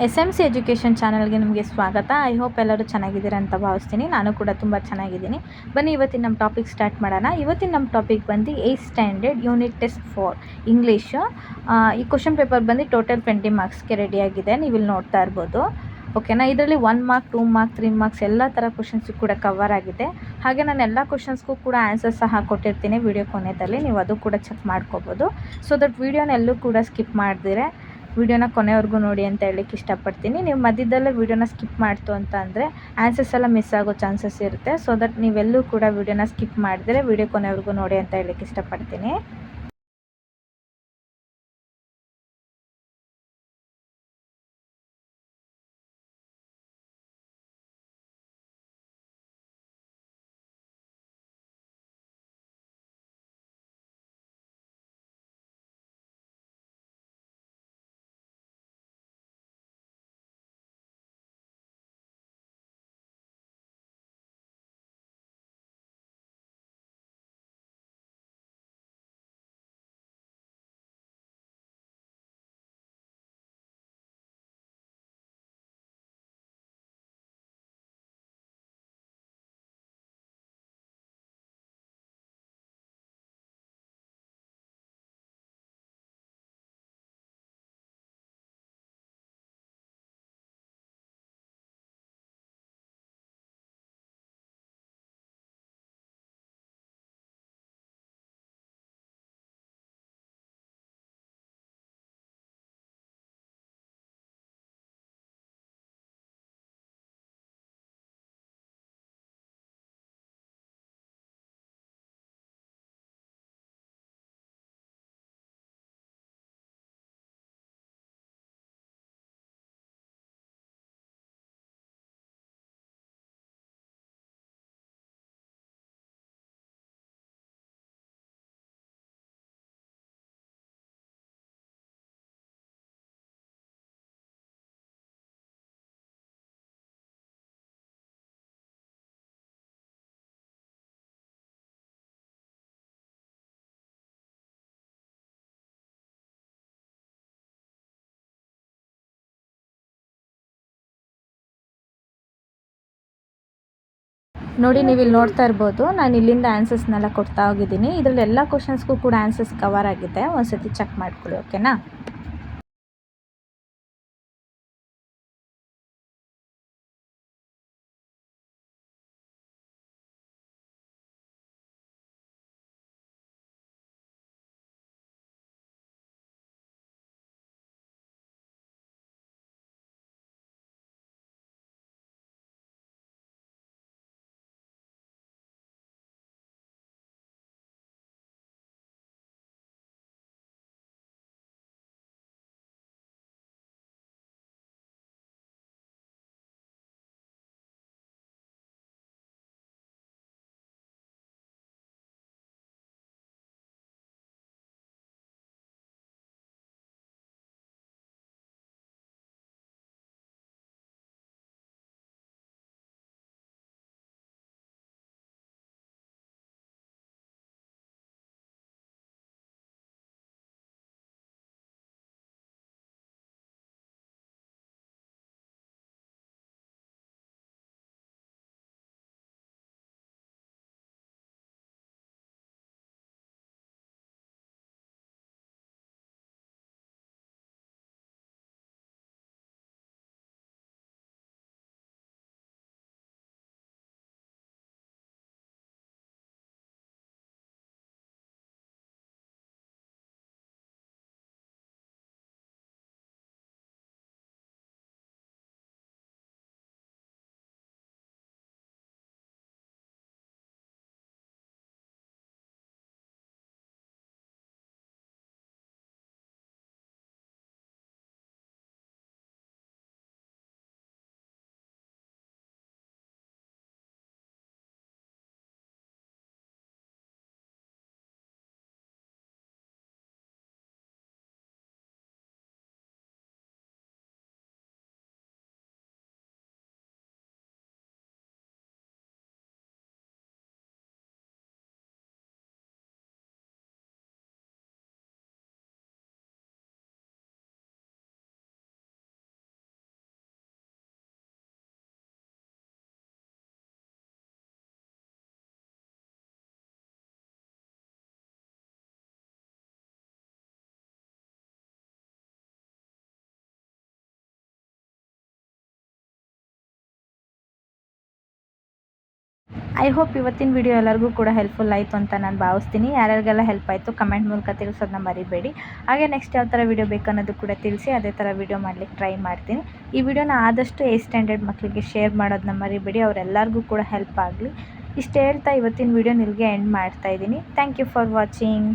SMC education ಚಾನಲ್ಗೆ ನಿಮಗೆ ಸ್ವಾಗತ. ಐ ಹೋಪ್ ಎಲ್ಲರೂ ಚೆನ್ನಾಗಿದ್ದೀರಾ ಅಂತ ಭಾವಿಸ್ತೀನಿ. ನಾನು ಕೂಡ ತುಂಬ ಚೆನ್ನಾಗಿದ್ದೀನಿ. ಬನ್ನಿ ಇವತ್ತಿನ ನಮ್ಮ ಟಾಪಿಕ್ ಸ್ಟಾರ್ಟ್ ಮಾಡೋಣ. ಇವತ್ತಿನ ನಮ್ಮ ಟಾಪಿಕ್ ಬಂದು 8th standard unit test 4 English. ಈ ಕ್ವಶನ್ ಪೇಪರ್ ಬಂದು ಟೋಟಲ್ 20 ಮಾರ್ಕ್ಸ್ಗೆ ರೆಡಿಯಾಗಿದೆ. ನೀವು ಇಲ್ಲಿ ನೋಡ್ತಾ ಇರ್ಬೋದು. ಓಕೆನಾ. ಇದರಲ್ಲಿ 1 ಮಾರ್ಕ್, 2 ಮಾರ್ಕ್, 3 ಮಾರ್ಕ್ಸ್ ಎಲ್ಲ ಥರ ಕ್ವಶನ್ಸು ಕೂಡ ಕವರ್ ಆಗಿದೆ. ಹಾಗೆ ನಾನು ಎಲ್ಲ ಕ್ವಶನ್ಸ್ಗೂ ಕೂಡ ಆನ್ಸರ್ ಸಹ ಕೊಟ್ಟಿರ್ತೀನಿ ವಿಡಿಯೋ ಕೊನೆಯಲ್ಲಿ. ನೀವು ಅದು ಕೂಡ ಚೆಕ್ ಮಾಡ್ಕೋಬೋದು. ಸೊ ದಟ್ ವಿಡಿಯೋನ ಎಲ್ಲೂ ಕೂಡ ಸ್ಕಿಪ್ ಮಾಡಿದಿರೆ ವಿಡಿಯೋನ ಕೊನೆವರೆಗೂ ನೋಡಿ ಅಂತ ಹೇಳಲಿಕ್ಕೆ ಇಷ್ಟಪಡ್ತೀನಿ. ನೀವು ಮಧ್ಯದಲ್ಲೇ ವಿಡಿಯೋನ ಸ್ಕಿಪ್ ಮಾಡ್ತು ಅಂತ ಅಂದರೆ ಆನ್ಸರ್ಸ್ ಎಲ್ಲ ಮಿಸ್ ಆಗೋ ಚಾನ್ಸಸ್ ಇರುತ್ತೆ. ಸೊ ದಟ್ ನೀವೆಲ್ಲೂ ಕೂಡ ವಿಡಿಯೋನ ಸ್ಕಿಪ್ ಮಾಡಿದರೆ ವಿಡಿಯೋ ಕೊನೆವರೆಗೂ ನೋಡಿ ಅಂತ ಹೇಳಲಿಕ್ಕೆ ಇಷ್ಟಪಡ್ತೀನಿ. ನೋಡಿ ನೀವು ಇಲ್ಲಿ ನೋಡ್ತಾ ಇರ್ಬೋದು, ನಾನು ಇಲ್ಲಿಂದ ಆನ್ಸರ್ಸ್ನೆಲ್ಲ ಕೊಡ್ತಾ ಹೋಗಿದ್ದೀನಿ. ಇದರಲ್ಲಿ ಎಲ್ಲ ಕ್ವಶನ್ಸ್ಗೂ ಕೂಡ ಆನ್ಸರ್ಸ್ ಕವರ್ ಆಗಿದೆ. ಒಂದ್ಸತಿ ಚೆಕ್ ಮಾಡ್ಕೊಳ್ಳಿ. ಓಕೆನಾ. ಐ ಹೋಪ್ ಇವತ್ತಿನ ವಿಡಿಯೋ ಎಲ್ಲರಿಗೂ ಕೂಡ ಹೆಲ್ಪ್ಫುಲ್ ಆಯಿತು ಅಂತ ನಾನು ಭಾವಿಸ್ತೀನಿ. ಯಾರ್ಯಾರಿಗೆಲ್ಲ ಹೆಲ್ಪ್ ಆಯಿತು ಕಮೆಂಟ್ ಮೂಲಕ ತಿಳಿಸೋದನ್ನ ಮರಿಬೇಡಿ. ಹಾಗೆ ನೆಕ್ಸ್ಟ್ ಯಾವ ಥರ ವಿಡಿಯೋ ಬೇಕನ್ನೋದು ಕೂಡ ತಿಳಿಸಿ, ಅದೇ ಥರ ವಿಡಿಯೋ ಮಾಡಲಿಕ್ಕೆ ಟ್ರೈ ಮಾಡ್ತೀನಿ. ಈ ವಿಡಿಯೋನ ಆದಷ್ಟು 8th ಸ್ಟ್ಯಾಂಡರ್ಡ್ ಮಕ್ಕಳಿಗೆ ಶೇರ್ ಮಾಡೋದನ್ನ ಮರಿಬೇಡಿ, ಅವರೆಲ್ಲರಿಗೂ ಕೂಡ ಹೆಲ್ಪ್ ಆಗಲಿ. ಇಷ್ಟು ಹೇಳ್ತಾ ಇವತ್ತಿನ ವಿಡಿಯೋ ನಿಮಗೆ ಎಂಡ್ ಮಾಡ್ತಾ ಇದ್ದೀನಿ. Thank you for watching.